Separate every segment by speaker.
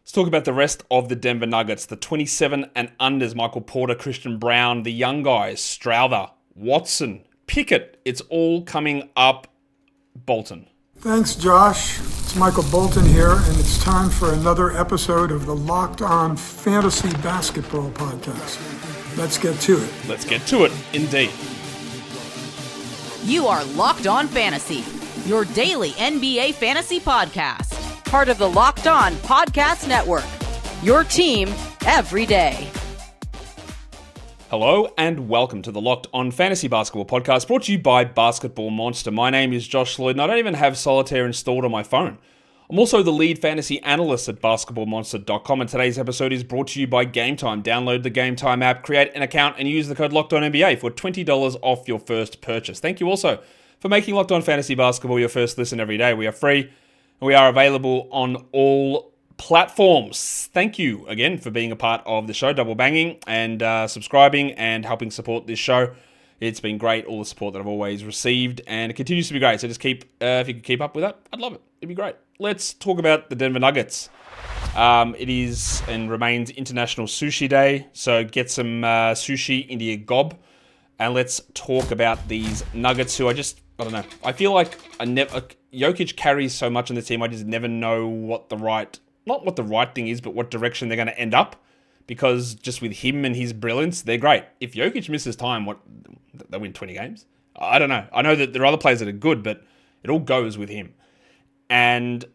Speaker 1: Let's talk about the rest of the Denver Nuggets. The 27 and unders, Michael Porter, Christian Braun, the young guys, Strawther, Watson, Pickett. It's all coming up. Bolton.
Speaker 2: Thanks, Josh. It's Michael Bolton here, and it's time for another episode of the Locked On Fantasy Basketball Podcast. Let's get to it.
Speaker 1: Let's get to it, indeed.
Speaker 3: You are Locked On Fantasy, your daily NBA fantasy podcast. Part of the Locked On Podcast Network, your team every day.
Speaker 1: Hello and welcome to the Locked On Fantasy Basketball Podcast, brought to you by Basketball Monster. My name is Josh Lloyd, and I don't even have Solitaire installed on my phone. I'm also the lead fantasy analyst at basketballmonster.com, and today's episode is brought to you by Game Time. Download the Game Time app, create an account, and use the code LOCKEDONNBA for $20 off your first purchase. Thank you also for making Locked On Fantasy Basketball your first listen every day. We are free, and we are available on all platforms. Thank you again for being a part of the show, double banging and subscribing and helping support this show. It's been great, all the support that I've always received, and it continues to be great. So just if you could keep up with that, I'd love it. It'd be great. Let's talk about the Denver Nuggets. It is and remains International Sushi Day, so get some sushi into your gob, and let's talk about these Nuggets who I don't know. I feel like Jokic carries so much on the team, I just never know not what the right thing is, but what direction they're going to end up. Because just with him and his brilliance, they're great. If Jokic misses time, they win 20 games? I don't know. I know that there are other players that are good, but it all goes with him. And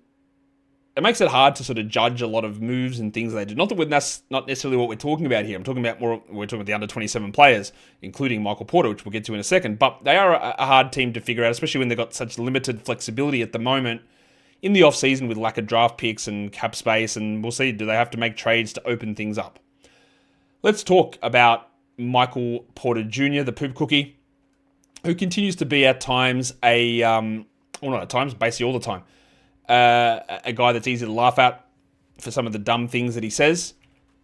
Speaker 1: it makes it hard to sort of judge a lot of moves and things they do. Not that that's not necessarily what we're talking about here. We're talking about the under 27 players, including Michael Porter, which we'll get to in a second. But they are a hard team to figure out, especially when they've got such limited flexibility at the moment in the off-season with lack of draft picks and cap space. And we'll see, do they have to make trades to open things up? Let's talk about Michael Porter Jr., the poop cookie, who continues to be at times basically all the time, a guy that's easy to laugh at for some of the dumb things that he says.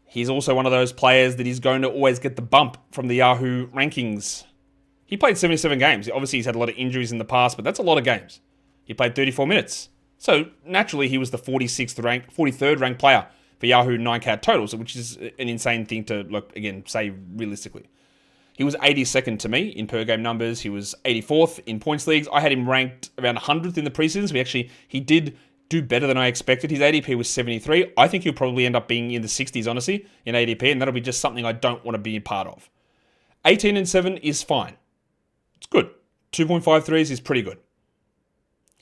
Speaker 1: He's also one of those players that is going to always get the bump from the Yahoo rankings. He played 77 games. Obviously, he's had a lot of injuries in the past, but that's a lot of games. He played 34 minutes. So, naturally, he was the 43rd ranked player for Yahoo 9-cat totals, which is an insane thing to, say realistically. He was 82nd to me in per-game numbers. He was 84th in points leagues. I had him ranked around 100th in the preseason. So he did do better than I expected. His ADP was 73. I think he'll probably end up being in the 60s, honestly, in ADP, and that'll be just something I don't want to be a part of. 18 and 7 is fine. It's good. 2.5 threes is pretty good.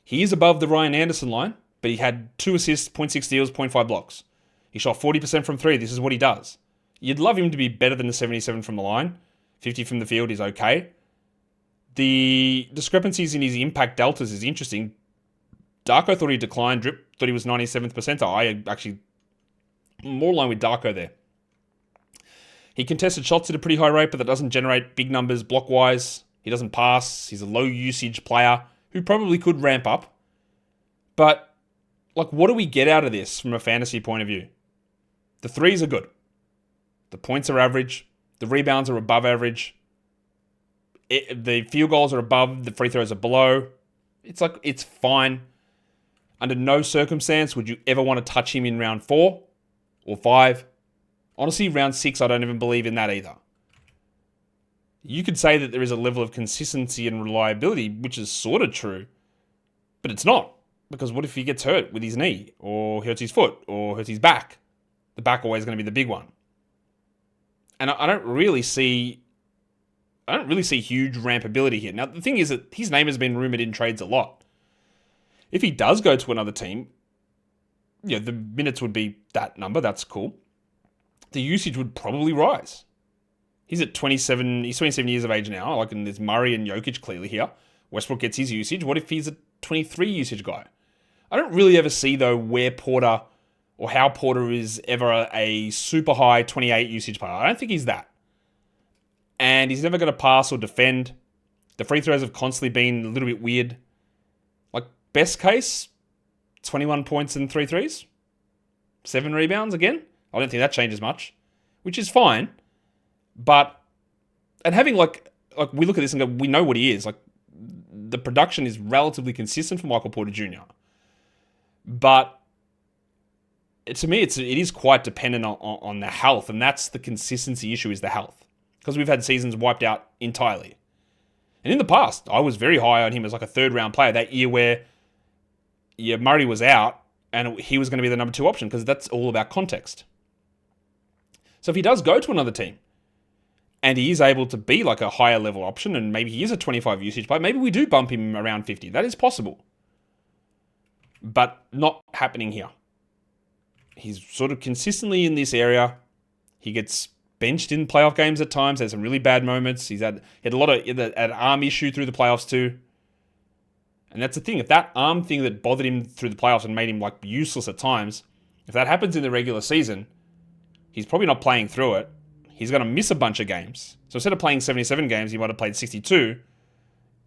Speaker 1: He is above the Ryan Anderson line, but he had 2 assists, 0.6 steals, 0.5 blocks. He shot 40% from 3. This is what he does. You'd love him to be better than the 77 from the line. 50 from the field is okay. The discrepancies in his impact deltas is interesting. Darko thought he declined. Drip thought he was 97th percentile. I actually more in line with Darko there. He contested shots at a pretty high rate, but that doesn't generate big numbers block-wise. He doesn't pass. He's a low-usage player who probably could ramp up. But, what do we get out of this from a fantasy point of view? The threes are good. The points are average. The rebounds are above average. The field goals are above. The free throws are below. It's fine. Under no circumstance would you ever want to touch him in round 4 or 5. Honestly, round 6, I don't even believe in that either. You could say that there is a level of consistency and reliability, which is sort of true, but it's not. Because what if he gets hurt with his knee, or hurts his foot, or hurts his back? The back always going to be the big one. And I don't really see huge rampability here. Now, the thing is that his name has been rumored in trades a lot. If he does go to another team, the minutes would be that number. That's cool. The usage would probably rise. He's 27 years of age now. And there's Murray and Jokic clearly here. Westbrook gets his usage. What if he's a 23 usage guy? I don't really ever see, though, where Porter or how Porter is ever a super high 28 usage player. I don't think he's that. And he's never going to pass or defend. The free throws have constantly been a little bit weird. Best case, 21 points and 3 threes. 7 rebounds again. I don't think that changes much, which is fine. But, and having we look at this and go, we know what he is. The production is relatively consistent for Michael Porter Jr. But to me, it is quite dependent on the health, and that's the consistency issue, is the health. Because we've had seasons wiped out entirely. And in the past, I was very high on him as like a third-round player. That year where Murray was out, and he was going to be the number 2 option, because that's all about context. So if he does go to another team, and he is able to be like a higher level option, and maybe he is a 25 usage player, maybe we do bump him around 50. That is possible. But not happening here. He's sort of consistently in this area. He gets benched in playoff games at times. There's some really bad moments. He had a lot of an arm issue through the playoffs too. And that's the thing. If that arm thing that bothered him through the playoffs and made him like useless at times, if that happens in the regular season, he's probably not playing through it. He's going to miss a bunch of games. So instead of playing 77 games, he might have played 62.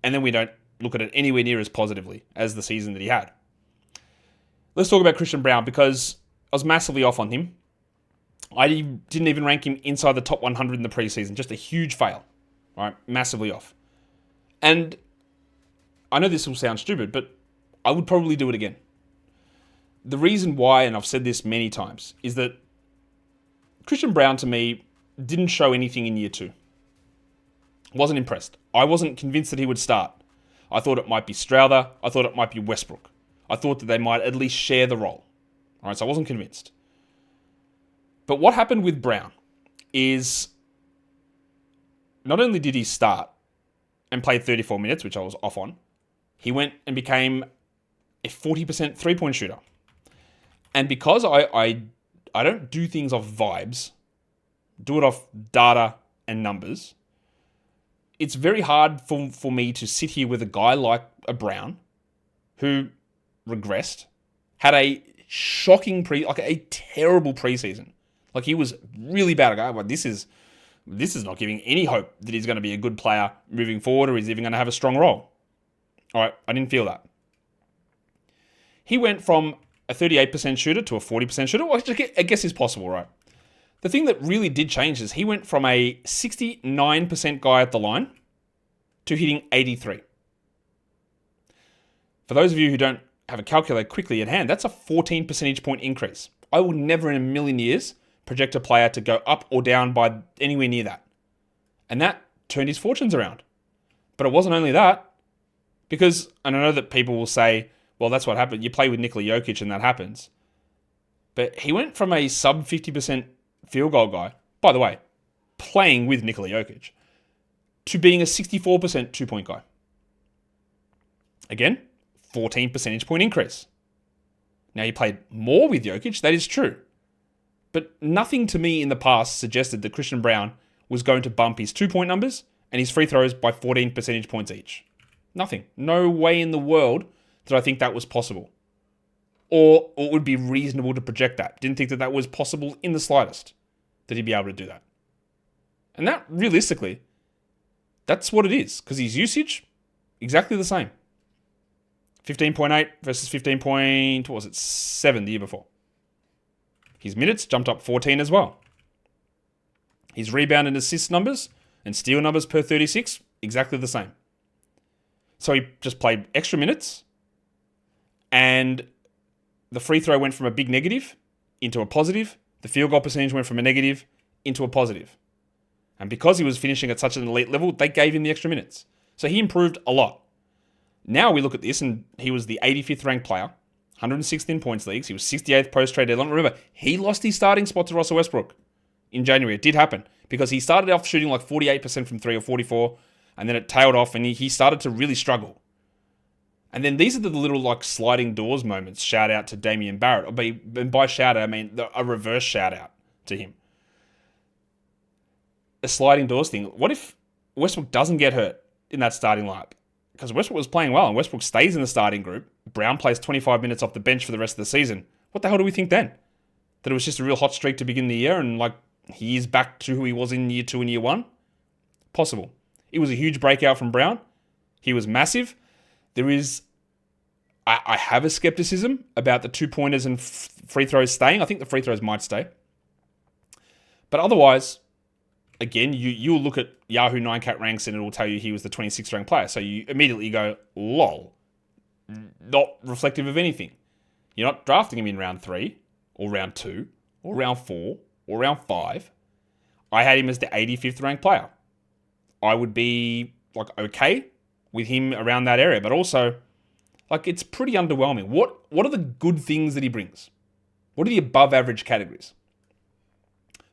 Speaker 1: And then we don't look at it anywhere near as positively as the season that he had. Let's talk about Christian Braun, because I was massively off on him. I didn't even rank him inside the top 100 in the preseason. Just a huge fail. All right, massively off. And I know this will sound stupid, but I would probably do it again. The reason why, and I've said this many times, is that Christian Braun, to me, didn't show anything in year 2. Wasn't impressed. I wasn't convinced that he would start. I thought it might be Strawther. I thought it might be Westbrook. I thought that they might at least share the role. All right, so I wasn't convinced. But what happened with Braun is not only did he start and play 34 minutes, which I was off on, he went and became a 40% three-point shooter. And because I don't do things off vibes, do it off data and numbers, it's very hard for me to sit here with a guy like a Braun who regressed, had a shocking a terrible preseason. Like, he was really bad. Like, this is not giving any hope that he's going to be a good player moving forward, or he's even going to have a strong role. All right, I didn't feel that. He went from a 38% shooter to a 40% shooter, which I guess is possible, right? The thing that really did change is he went from a 69% guy at the line to hitting 83. For those of you who don't have a calculator quickly at hand, that's a 14 percentage point increase. I would never in a million years project a player to go up or down by anywhere near that. And that turned his fortunes around. But it wasn't only that, because, and I know that people will say, well, that's what happened. You play with Nikola Jokic and that happens. But he went from a sub 50% field goal guy, by the way, playing with Nikola Jokic, to being a 64% two-point guy. Again, 14 percentage point increase. Now, he played more with Jokic, that is true. But nothing to me in the past suggested that Christian Braun was going to bump his two-point numbers and his free throws by 14 percentage points each. Nothing. No way in the world did I think that was possible. Or it would be reasonable to project that. Didn't think that that was possible in the slightest, that he'd be able to do that. And that, realistically, that's what it is. Because his usage, exactly the same. 15.8 versus 7 the year before. His minutes jumped up 14 as well. His rebound and assist numbers and steal numbers per 36, exactly the same. So he just played extra minutes, and the free throw went from a big negative into a positive. The field goal percentage went from a negative into a positive. And because he was finishing at such an elite level, they gave him the extra minutes. So he improved a lot. Now we look at this, and he was the 85th ranked player, 106th in points leagues. He was 68th post-trade deadline. Remember, he lost his starting spot to Russell Westbrook in January. It did happen because he started off shooting like 48% from 3 or 44, and then it tailed off, and he started to really struggle. And then these are the little like sliding doors moments. Shout out to Damian Barrett. And by shout out, I mean a reverse shout out to him. A sliding doors thing. What if Westbrook doesn't get hurt in that starting lineup? Because Westbrook was playing well, and Westbrook stays in the starting group. Braun plays 25 minutes off the bench for the rest of the season. What the hell do we think then? That it was just a real hot streak to begin the year, and like he is back to who he was in year 2 and year 1? Possible. It was a huge breakout from Braun. He was massive. I have a skepticism about the 2-pointers and free throws staying. I think the free throws might stay. But otherwise, again, you'll look at Yahoo 9Cat ranks and it will tell you he was the 26th ranked player. So you immediately go, lol. Not reflective of anything. You're not drafting him in round 3 or round 2 or round 4 or round 5, I had him as the 85th ranked player. I would be okay with him around that area, but also it's pretty underwhelming. What are the good things that he brings? What are the above average categories?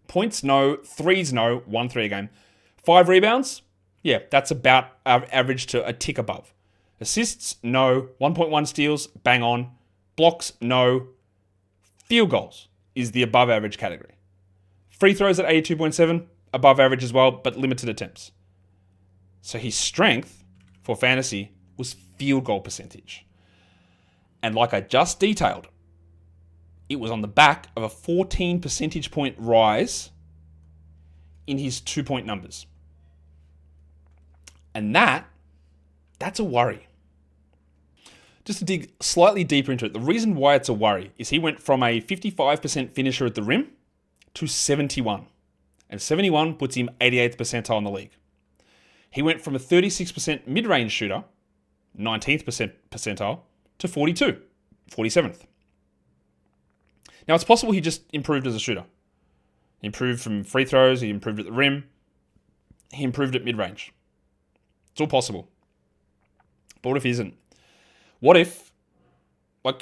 Speaker 1: Points, no. Threes, no. 1 3 a game. 5 rebounds, yeah, that's about average to a tick above. Assists, no. 1.1 steals, bang on. Blocks, no. Field goals is the above average category. Free throws at 82.7, above average as well, but limited attempts. So his strength for fantasy was field goal percentage. And like I just detailed, it was on the back of a 14 percentage point rise in his 2-point numbers. And that's a worry. Just to dig slightly deeper into it, the reason why it's a worry is he went from a 55% finisher at the rim to 71. And 71 puts him 88th percentile in the league. He went from a 36% mid-range shooter, 19th percentile, to 47th. Now, it's possible he just improved as a shooter. He improved from free throws, he improved at the rim, he improved at mid-range. It's all possible. But what if he isn't? What if,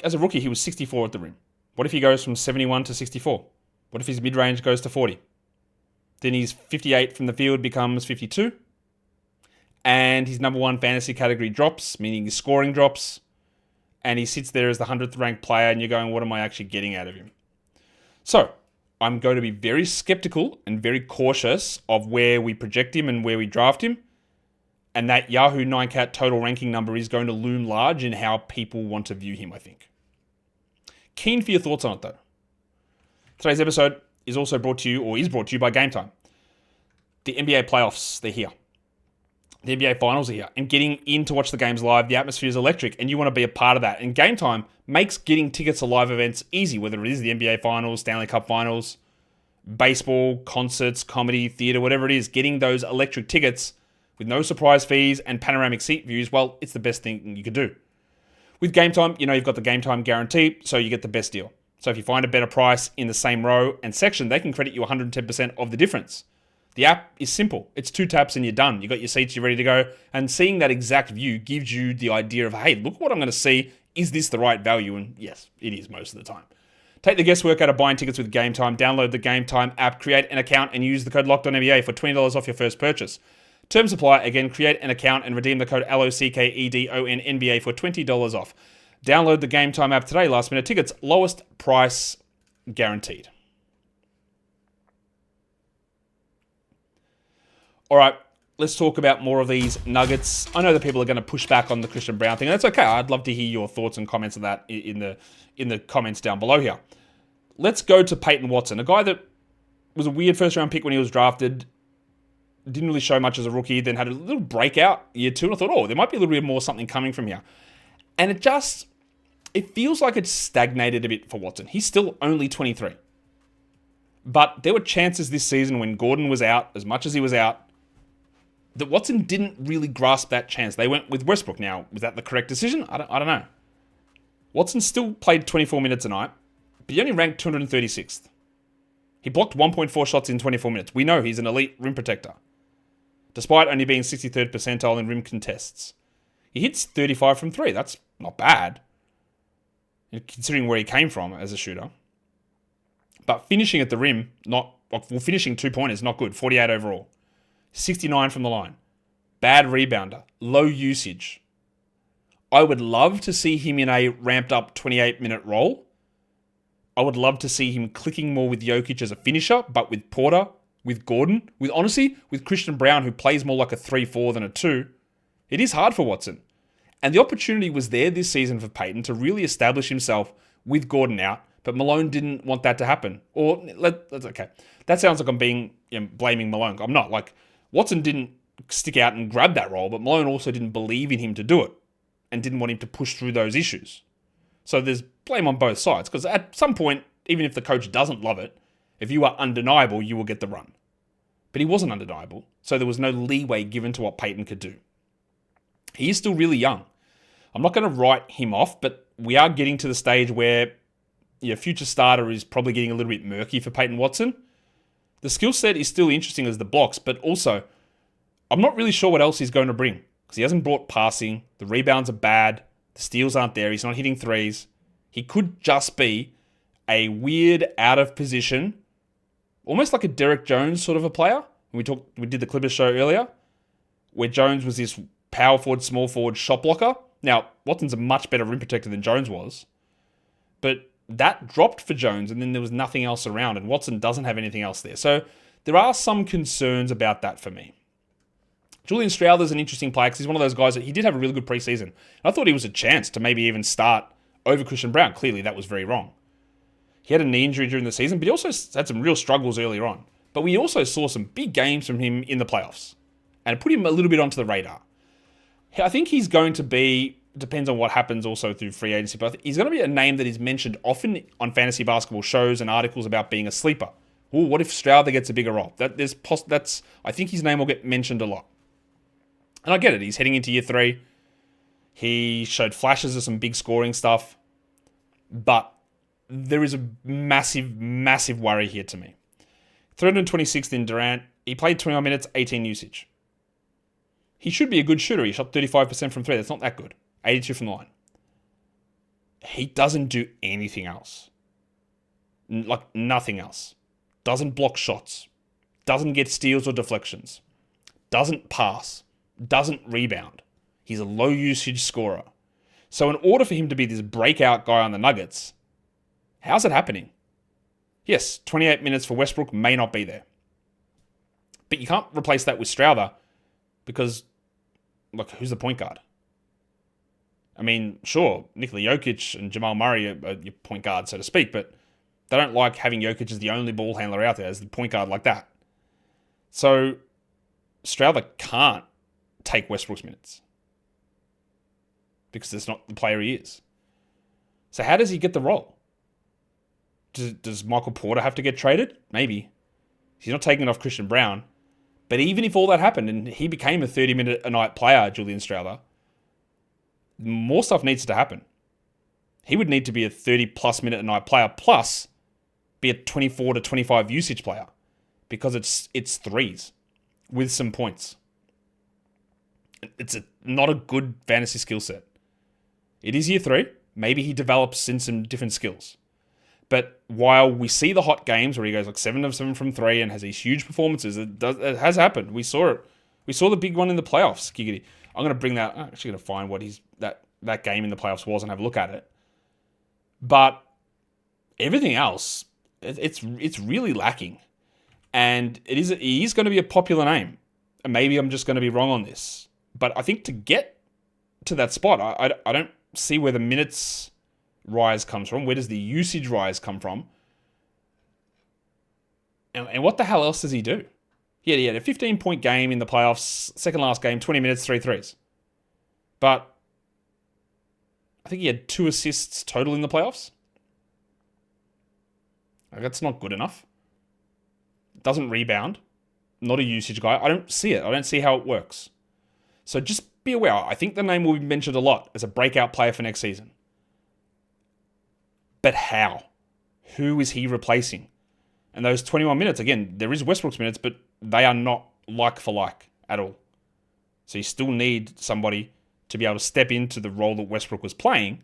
Speaker 1: as a rookie, he was 64 at the rim? What if he goes from 71 to 64? What if his mid-range goes to 40? Then his 58 from the field becomes 52. And his number 1 fantasy category drops, meaning his scoring drops. And he sits there as the 100th ranked player, and you're going, what am I actually getting out of him? So, I'm going to be very skeptical and very cautious of where we project him and where we draft him. And that Yahoo 9cat total ranking number is going to loom large in how people want to view him, I think. Keen for your thoughts on it, though. Today's episode is brought to you by Game Time. The NBA playoffs, they're here. The NBA finals are here. And getting in to watch the games live, the atmosphere is electric, and you want to be a part of that. And Game Time makes getting tickets to live events easy, whether it is the NBA finals, Stanley Cup finals, baseball, concerts, comedy, theater, whatever it is. Getting those electric tickets with no surprise fees and panoramic seat views, well, it's the best thing you could do. With Game Time, you've got the Game Time guarantee, so you get the best deal. So if you find a better price in the same row and section, they can credit you 110% of the difference. The app is simple. It's 2 taps and you're done. You got your seats, you're ready to go. And seeing that exact view gives you the idea of, hey, look what I'm going to see. Is this the right value? And yes, it is most of the time. Take the guesswork out of buying tickets with Game Time. Download the Game Time app, create an account, and use the code LOCKEDONNBA for $20 off your first purchase. Terms apply. Again, create an account and redeem the code LOCKEDONNBA for $20 off. Download the Game Time app today. Last minute tickets, lowest price guaranteed. All right, let's talk about more of these nuggets. I know that people are going to push back on the Christian Braun thing, and that's okay. I'd love to hear your thoughts and comments on that in the comments down below here. Let's go to Peyton Watson, a guy that was a weird first-round pick when he was drafted, didn't really show much as a rookie, then had a little breakout year 2, and I thought, there might be a little bit more something coming from here. And it feels like it's stagnated a bit for Watson. He's still only 23. But there were chances this season when Gordon was out, as much as he was out, that Watson didn't really grasp that chance. They went with Westbrook. Now, was that the correct decision? I don't know. Watson still played 24 minutes a night, but he only ranked 236th. He blocked 1.4 shots in 24 minutes. We know he's an elite rim protector, despite only being 63rd percentile in rim contests. He hits 35 from 3. That's not bad, considering where he came from as a shooter. But finishing at the rim, finishing 2-pointers, not good. 48 overall. 69 from the line. Bad rebounder. Low usage. I would love to see him in a ramped up 28-minute role. I would love to see him clicking more with Jokic as a finisher, but with Porter, with Gordon, with Christian Braun, who plays more like a 3-4 than a 2. It is hard for Watson. And the opportunity was there this season for Peyton to really establish himself with Gordon out, but Malone didn't want that to happen. That's okay. That sounds like I'm blaming Malone. I'm not. Watson didn't stick out and grab that role, but Malone also didn't believe in him to do it and didn't want him to push through those issues. So there's blame on both sides, because at some point, even if the coach doesn't love it, if you are undeniable, you will get the run. But he wasn't undeniable, so there was no leeway given to what Peyton could do. He is still really young. I'm not going to write him off, but we are getting to the stage where future starter is probably getting a little bit murky for Peyton Watson. The skill set is still interesting as the blocks, but also I'm not really sure what else he's going to bring because he hasn't brought passing. The rebounds are bad. The steals aren't there. He's not hitting threes. He could just be a weird, out of position, almost like a Derek Jones sort of a player. We did the Clippers show earlier, where Jones was this power forward, small forward shot blocker. Now, Watson's a much better rim protector than Jones was, but that dropped for Jones, and then there was nothing else around, and Watson doesn't have anything else there. So there are some concerns about that for me. Julian Strawther is an interesting player because he's one of those guys that he did have a really good preseason. I thought he was a chance to maybe even start over Christian Braun. Clearly, that was very wrong. He had a knee injury during the season, but he also had some real struggles earlier on. But we also saw some big games from him in the playoffs, and it put him a little bit onto the radar. I think he's going to be, depends on what happens also through free agency, but he's going to be a name that is mentioned often on fantasy basketball shows and articles about being a sleeper. Ooh, what if Strawther gets a bigger role? I think his name will get mentioned a lot. And I get it. He's heading into year 3. He showed flashes of some big scoring stuff. But there is a massive, massive worry here to me. 326th in Durant. He played 21 minutes, 18 usage. He should be a good shooter. He shot 35% from 3. That's not that good. 82 from the line. He doesn't do anything else. Like nothing else. Doesn't block shots. Doesn't get steals or deflections. Doesn't pass. Doesn't rebound. He's a low usage scorer. So in order for him to be this breakout guy on the Nuggets, how's it happening? Yes, 28 minutes for Westbrook may not be there. But you can't replace that with Strawther because, look, who's the point guard? I mean, sure, Nikola Jokic and Jamal Murray are your point guard, so to speak, but they don't like having Jokic as the only ball handler out there as the point guard like that. So Strawther can't take Westbrook's minutes because that's not the player he is. So how does he get the role? Does Michael Porter have to get traded? Maybe. He's not taking it off Christian Braun. But even if all that happened and he became a 30-minute-a-night player, Julian Strawther, more stuff needs to happen. He would need to be a 30-plus minute-a-night player plus be a 24 to 25 usage player because it's threes with some points. It's not a good fantasy skill set. It is year 3. Maybe he develops in some different skills. But while we see the hot games where he goes like 7 of 7 from 3 and has these huge performances, it has happened. We saw it. We saw the big one in the playoffs. Giggity. I'm going to bring that. I'm actually going to find what that game in the playoffs was and have a look at it. But everything else, it's really lacking. And he is going to be a popular name. And maybe I'm just going to be wrong on this. But I think to get to that spot, I don't see where the minutes rise comes from. Where does the usage rise come from? And what the hell else does he do? He had a 15-point game in the playoffs, second last game, 20 minutes, 3 threes. But I think he had 2 assists total in the playoffs. Like, that's not good enough. Doesn't rebound. Not a usage guy. I don't see it. I don't see how it works. So just be aware. I think the name will be mentioned a lot as a breakout player for next season. But how? Who is he replacing? And those 21 minutes, again, there is Westbrook's minutes, but they are not like for like at all. So you still need somebody to be able to step into the role that Westbrook was playing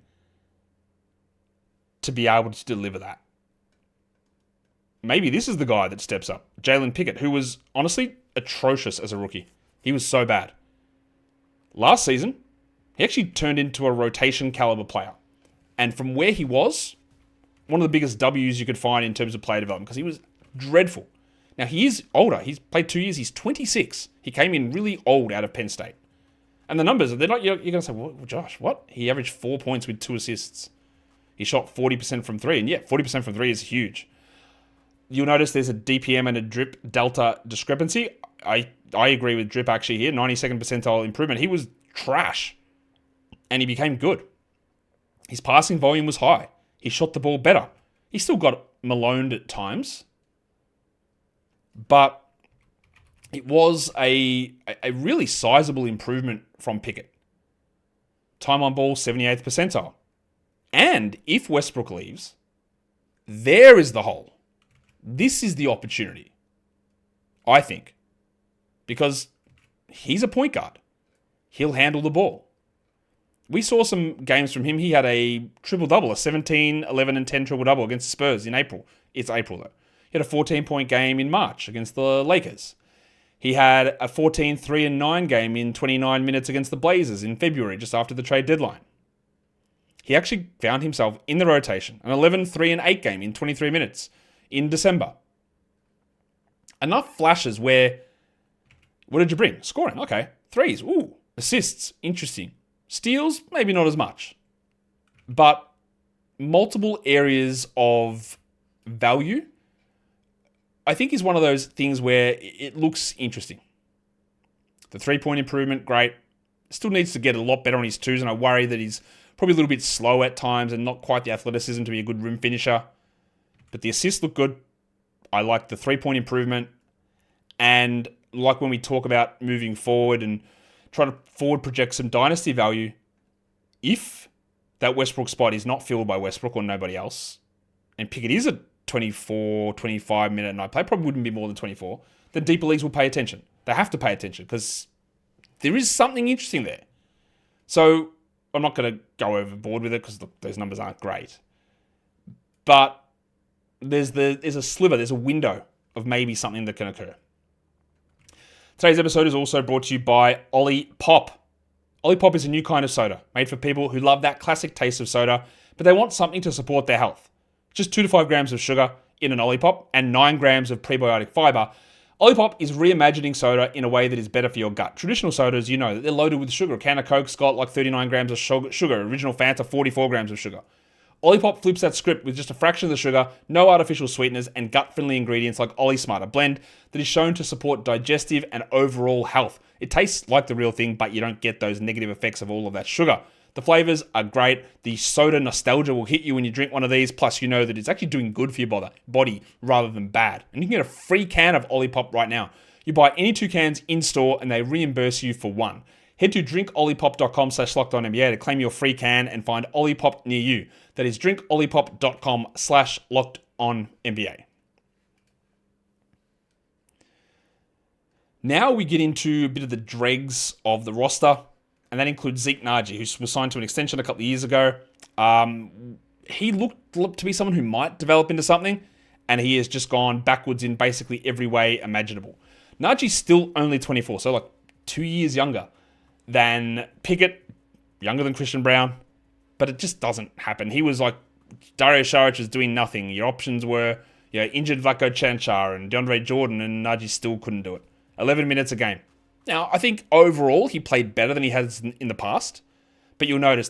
Speaker 1: to be able to deliver that. Maybe this is the guy that steps up. Jalen Pickett, who was honestly atrocious as a rookie. He was so bad. Last season, he actually turned into a rotation caliber player. And from where he was, one of the biggest W's you could find in terms of player development because he was dreadful. Now, he is older. He's played 2 years. He's 26. He came in really old out of Penn State. And the numbers, they're not, you're going to say, well, Josh, what? He averaged 4 points with 2 assists. He shot 40% from 3. And yeah, 40% from 3 is huge. You'll notice there's a DPM and a drip delta discrepancy. I agree with drip actually here. 92nd percentile improvement. He was trash. And he became good. His passing volume was high. He shot the ball better. He still got maloned at times. But it was a really sizable improvement from Pickett. Time on ball, 78th percentile. And if Westbrook leaves, There is the hole. This is the opportunity, I think, because he's a point guard. He'll handle the ball. We saw some games from him. He had a triple-double, a 17, 11, and 10 triple-double against the Spurs in April. It's April, though. He had a 14-point game in March against the Lakers. He had a 14, 3, and 9 game in 29 minutes against the Blazers in February, just after the trade deadline. He actually found himself in the rotation, an 11, 3, and 8 game in 23 minutes in December. Enough flashes where, what did you bring? Scoring, okay. Threes, ooh. Assists, interesting. Steals, maybe not as much. But multiple areas of value, I think, is one of those things where it looks interesting. The 3-point improvement, great. Still needs to get a lot better on his twos, and I worry that he's probably a little bit slow at times and not quite the athleticism to be a good rim finisher. But the assists look good. I like the 3-point improvement. And like when we talk about moving forward and trying to forward project some dynasty value, if that Westbrook spot is not filled by Westbrook or nobody else, and Pickett is a 24, 25 minute night play, probably wouldn't be more than 24, then deeper leagues will pay attention. They have to pay attention because there is something interesting there. So I'm not going to go overboard with it because those numbers aren't great. But there's a sliver, there's a window of maybe something that can occur. Today's episode is also brought to you by Ollie Pop. Ollie Pop is a new kind of soda made for people who love that classic taste of soda, but they want something to support their health. Just 2 to 5 grams of sugar in an Ollie Pop and 9 grams of prebiotic fiber. Ollie Pop is reimagining soda in a way that is better for your gut. Traditional sodas, you know, they're loaded with sugar. A can of Coke's got like 39 grams of sugar. Original Fanta, 44 grams of sugar. Ollie Pop flips that script with just a fraction of the sugar, no artificial sweeteners, and gut-friendly ingredients like Ollie Smart, a blend that is shown to support digestive and overall health. It tastes like the real thing, but you don't get those negative effects of all of that sugar. The flavors are great. The soda nostalgia will hit you when you drink one of these, plus you know that it's actually doing good for your body rather than bad. And you can get a free can of Ollie Pop right now. You buy any 2 cans in-store and they reimburse you for 1. Head to drinkolliepop.com/LockedOnNBA to claim your free can and find Ollie Pop near you. That is drinkolliepop.com/LockedOnNBA. Now we get into a bit of the dregs of the roster, and that includes Zeke Nnaji, who was signed to an extension a couple of years ago. He looked to be someone who might develop into something, and he has just gone backwards in basically every way imaginable. Nnaji's still only 24, so like 2 years younger than Pickett, younger than Christian Braun, but it just doesn't happen. He was like, Dario Saric was doing nothing. Your options were injured Vlatko Čančar and DeAndre Jordan, and Nnaji still couldn't do it. 11 minutes a game. Now, I think overall he played better than he has in the past, but you'll notice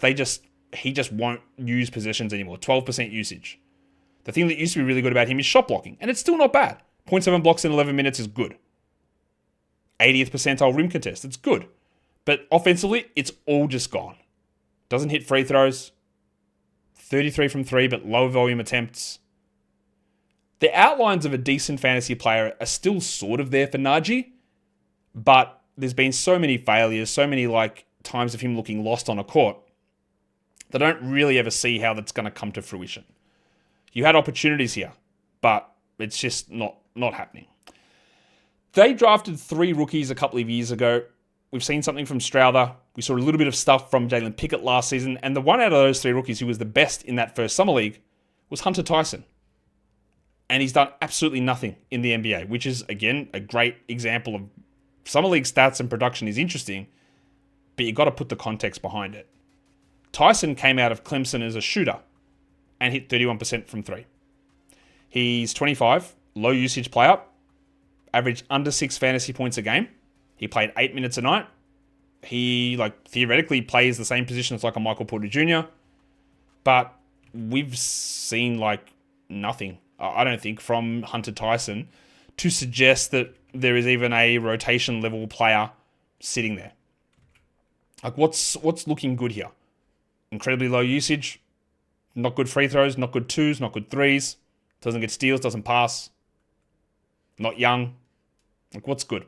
Speaker 1: he just won't use possessions anymore. 12% usage. The thing that used to be really good about him is shot blocking, and it's still not bad. 0.7 blocks in 11 minutes is good. 80th percentile rim contest, it's good. But offensively, it's all just gone. Doesn't hit free throws. 33 from 3, but low volume attempts. The outlines of a decent fantasy player are still sort of there for Nnaji, but there's been so many failures, so many times of him looking lost on a court, that I don't really ever see how that's going to come to fruition. You had opportunities here, but it's just not happening. They drafted 3 rookies a couple of years ago. We've seen something from Strawther. We saw a little bit of stuff from Jalen Pickett last season. And the one out of those 3 rookies who was the best in that first summer league was Hunter Tyson. And he's done absolutely nothing in the NBA, which is, again, a great example of summer league stats and production is interesting, but you've got to put the context behind it. Tyson came out of Clemson as a shooter and hit 31% from 3. He's 25, low usage player, averaged under 6 fantasy points a game. He played 8 minutes a night. He theoretically plays the same position as a Michael Porter Jr., but we've seen nothing, I don't think, from Hunter Tyson to suggest that there is even a rotation level player sitting there. What's looking good here? Incredibly low usage, not good free throws, not good twos, not good threes, doesn't get steals, doesn't pass, not young. What's good?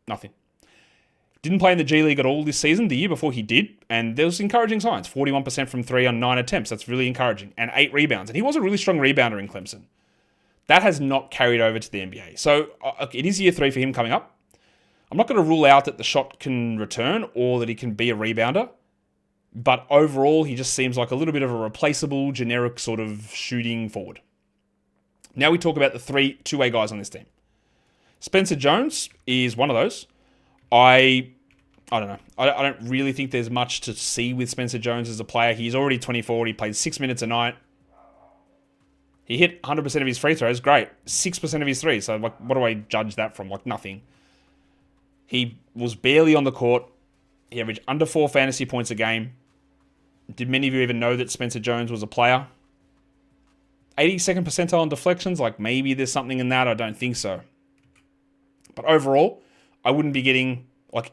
Speaker 1: Nothing. Didn't play in the G League at all this season. The year before he did, and there was encouraging signs. 41% from 3 on 9 attempts. That's really encouraging. And 8 rebounds. And he was a really strong rebounder in Clemson. That has not carried over to the NBA. So it is year 3 for him coming up. I'm not going to rule out that the shot can return or that he can be a rebounder. But overall, he just seems like a little bit of a replaceable, generic sort of shooting forward. Now we talk about the 3 two-way guys on this team. Spencer Jones is one of those. I don't know. I don't really think there's much to see with Spencer Jones as a player. He's already 24. He played 6 minutes a night. He hit 100% of his free throws. Great. 6% of his threes. So, what do I judge that from? Nothing. He was barely on the court. He averaged under 4 fantasy points a game. Did many of you even know that Spencer Jones was a player? 82nd percentile on deflections. Maybe there's something in that. I don't think so. But overall, I wouldn't be getting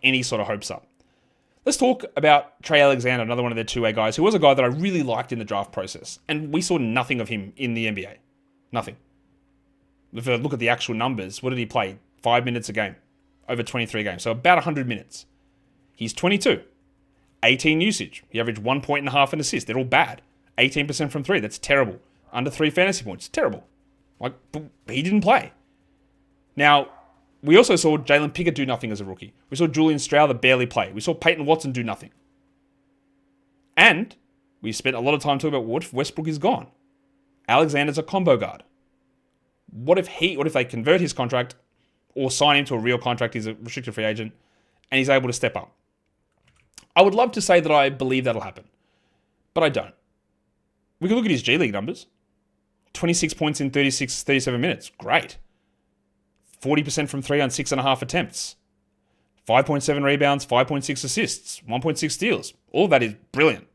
Speaker 1: any sort of hopes up. Let's talk about Trey Alexander, another one of their two-way guys, who was a guy that I really liked in the draft process. And we saw nothing of him in the NBA. Nothing. If I look at the actual numbers, what did he play? 5 minutes a game. Over 23 games. So about 100 minutes. He's 22. 18 usage. He averaged 1.5 points an assist. They're all bad. 18% from 3. That's terrible. Under 3 fantasy points. Terrible. He didn't play. Now, we also saw Jalen Pickett do nothing as a rookie. We saw Julian Strawther barely play. We saw Peyton Watson do nothing. And we spent a lot of time talking about what if Westbrook is gone? Alexander's a combo guard. What if they convert his contract or sign him to a real contract? He's a restricted free agent and he's able to step up. I would love to say that I believe that'll happen, but I don't. We can look at his G League numbers. 26 points in 37 minutes. Great. 40% from 3 on 6.5 attempts. 5.7 rebounds, 5.6 assists, 1.6 steals. All of that is brilliant.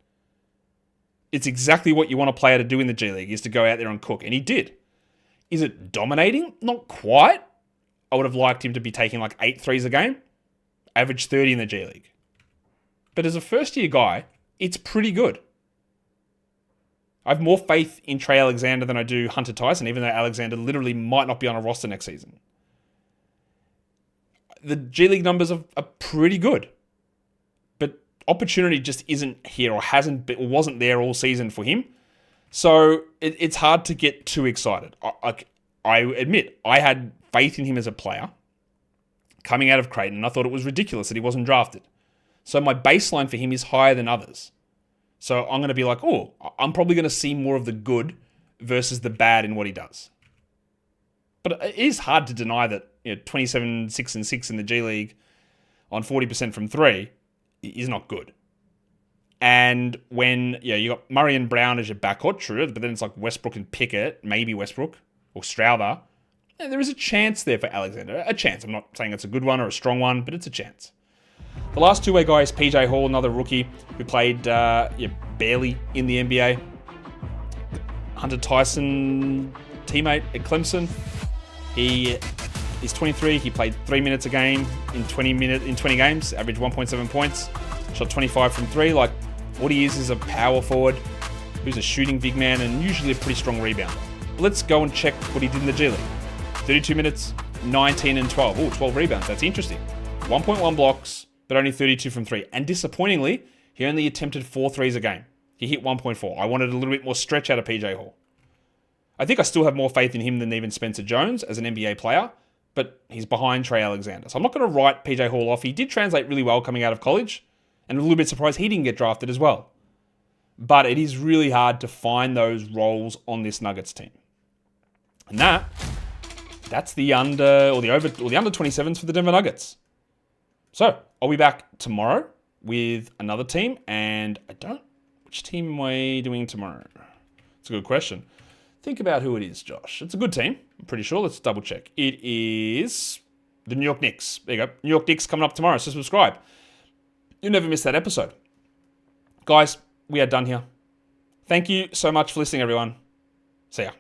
Speaker 1: It's exactly what you want a player to do in the G League, is to go out there and cook. And he did. Is it dominating? Not quite. I would have liked him to be taking 8 threes a game. Average 30 in the G League. But as a first-year guy, it's pretty good. I have more faith in Trey Alexander than I do Hunter Tyson, even though Alexander literally might not be on a roster next season. The G League numbers are pretty good. But opportunity just isn't here or wasn't there all season for him. So it's hard to get too excited. I admit, I had faith in him as a player coming out of Creighton, and I thought it was ridiculous that he wasn't drafted. So my baseline for him is higher than others. So I'm going to be I'm probably going to see more of the good versus the bad in what he does. But it is hard to deny that 27, 6, and 6 in the G League on 40% from 3 is not good. And when you got Murray and Braun as your backcourt, true, but then it's Westbrook and Pickett, maybe Westbrook or Strawther. There is a chance there for Alexander. A chance. I'm not saying it's a good one or a strong one, but it's a chance. The last two-way guy is PJ Hall, another rookie who played barely in the NBA. Hunter Tyson teammate at Clemson. He is 23. He played 3 minutes a game in 20 games, averaged 1.7 points, shot 25 from 3. What he is a power forward who's a shooting big man and usually a pretty strong rebounder. Let's go and check what he did in the G League. 32 minutes, 19 and 12. Oh, 12 rebounds. That's interesting. 1.1 blocks, but only 32 from 3. And disappointingly, he only attempted 4 threes a game. He hit 1.4. I wanted a little bit more stretch out of PJ Hall. I think I still have more faith in him than even Spencer Jones as an NBA player, but he's behind Trey Alexander. So I'm not going to write PJ Hall off. He did translate really well coming out of college, and a little bit surprised he didn't get drafted as well. But it is really hard to find those roles on this Nuggets team. And that's the under or the under 27s for the Denver Nuggets. So I'll be back tomorrow with another team, and which team am I doing tomorrow? It's a good question. Think about who it is, Josh. It's a good team, I'm pretty sure. Let's double check. It is the New York Knicks. There you go. New York Knicks coming up tomorrow, so subscribe. You'll never miss that episode. Guys, we are done here. Thank you so much for listening, everyone. See ya.